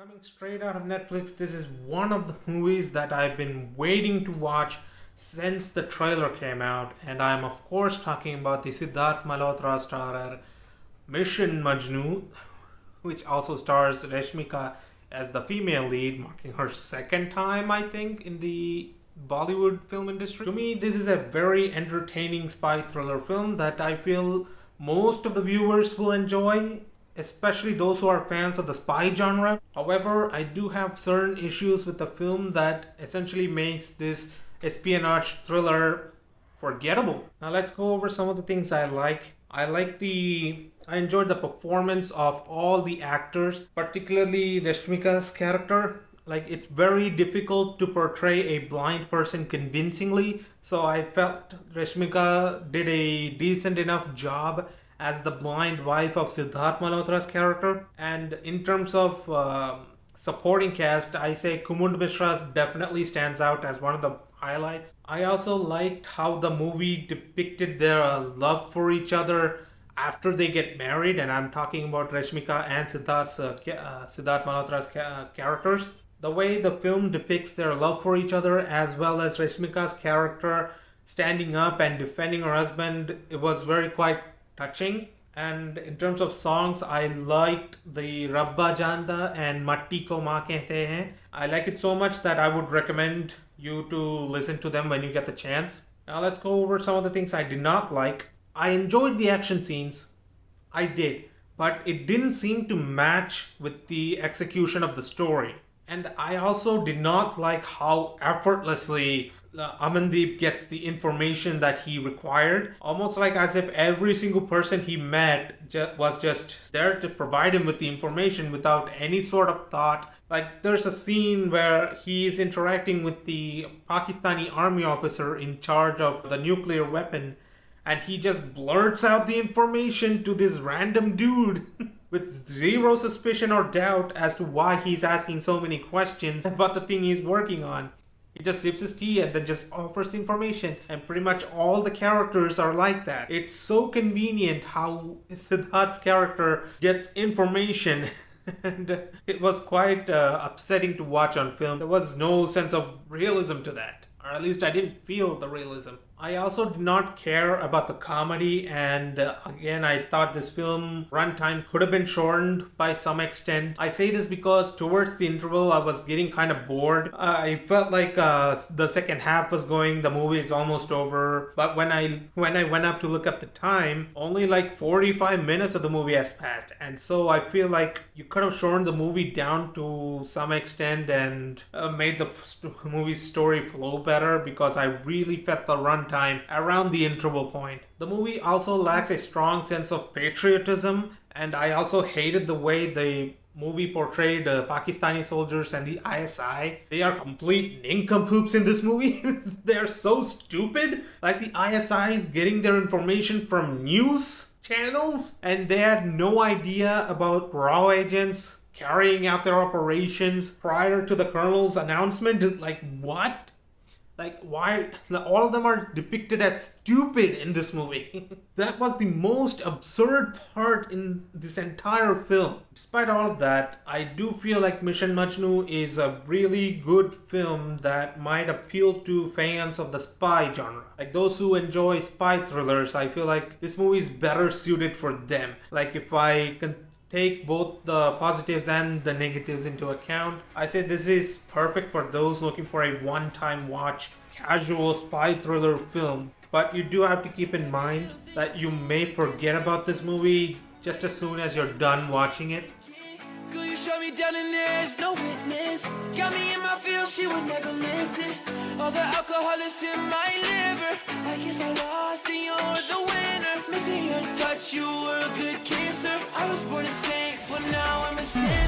Coming straight out of Netflix, this is one of the movies that I've been waiting to watch since the trailer came out, and I'm of course talking about the Sidharth Malhotra starrer Mission Majnu, which also stars Rashmika as the female lead, marking her second time, I think, in the Bollywood film industry. To me, this is a very entertaining spy thriller film that I feel most of the viewers will enjoy, especially those who are fans of the spy genre. However, I do have certain issues with the film that essentially makes this espionage thriller forgettable. Now let's go over some of the things I like. I enjoyed the performance of all the actors, particularly Rashmika's character. Like, it's very difficult to portray a blind person convincingly, so I felt Rashmika did a decent enough job as the blind wife of Sidharth Malhotra's character. And in terms of supporting cast, I say Kumud Mishra definitely stands out as one of the highlights. I also liked how the movie depicted their love for each other after they get married, and I'm talking about Rashmika and Sidharth Malhotra's characters. The way the film depicts their love for each other, as well as Rashmika's character standing up and defending her husband, it was very quite touching. And in terms of songs, I liked the Rabba Janda and Matti Ko Maa Kehte Hain. I like it so much that I would recommend you to listen to them when you get the chance. Now let's go over some of the things I did not like. I enjoyed the action scenes. I did. But it didn't seem to match with the execution of the story. And I also did not like how effortlessly Amandeep gets the information that he required. Almost like as if every single person he met was just there to provide him with the information without any sort of thought. Like, there's a scene where he is interacting with the Pakistani army officer in charge of the nuclear weapon, and he just blurts out the information to this random dude with zero suspicion or doubt as to why he's asking so many questions about the thing he's working on. He just sips his tea and then just offers the information, and pretty much all the characters are like that. It's so convenient how Sidharth's character gets information and it was quite upsetting to watch on film. There was no sense of realism to that, or at least I didn't feel the realism. I also did not care about the comedy, and again, I thought this film runtime could have been shortened by some extent. I say this because towards the interval, I was getting kind of bored. I felt like the second half was going, the movie is almost over. But when I went up to look up the time, only like 45 minutes of the movie has passed. And so I feel like you could have shortened the movie down to some extent and made the movie's story flow better, because I really felt the runtime around the interval point. The movie also lacks a strong sense of patriotism, and I also hated the way the movie portrayed Pakistani soldiers and the ISI. They are complete nincompoops in this movie. They're so stupid. Like, the ISI is getting their information from news channels, and they had no idea about raw agents carrying out their operations prior to the colonel's announcement. Like, what? Like, why? All of them are depicted as stupid in this movie. That was the most absurd part in this entire film. Despite all of that, I do feel like Mission Majnu is a really good film that might appeal to fans of the spy genre. Like, those who enjoy spy thrillers, I feel like this movie is better suited for them. Like, if I can take both the positives and the negatives into account, I say this is perfect for those looking for a one-time watch casual spy thriller film. But you do have to keep in mind that you may forget about this movie just as soon as you're done watching it. Girl, you shut me down and there's no witness. Got me in my feels, she would never listen. All the alcohol is in my liver. I guess I lost and you're the winner. Missing your touch, you were a good kisser. I was born a saint, but now I'm a sinner.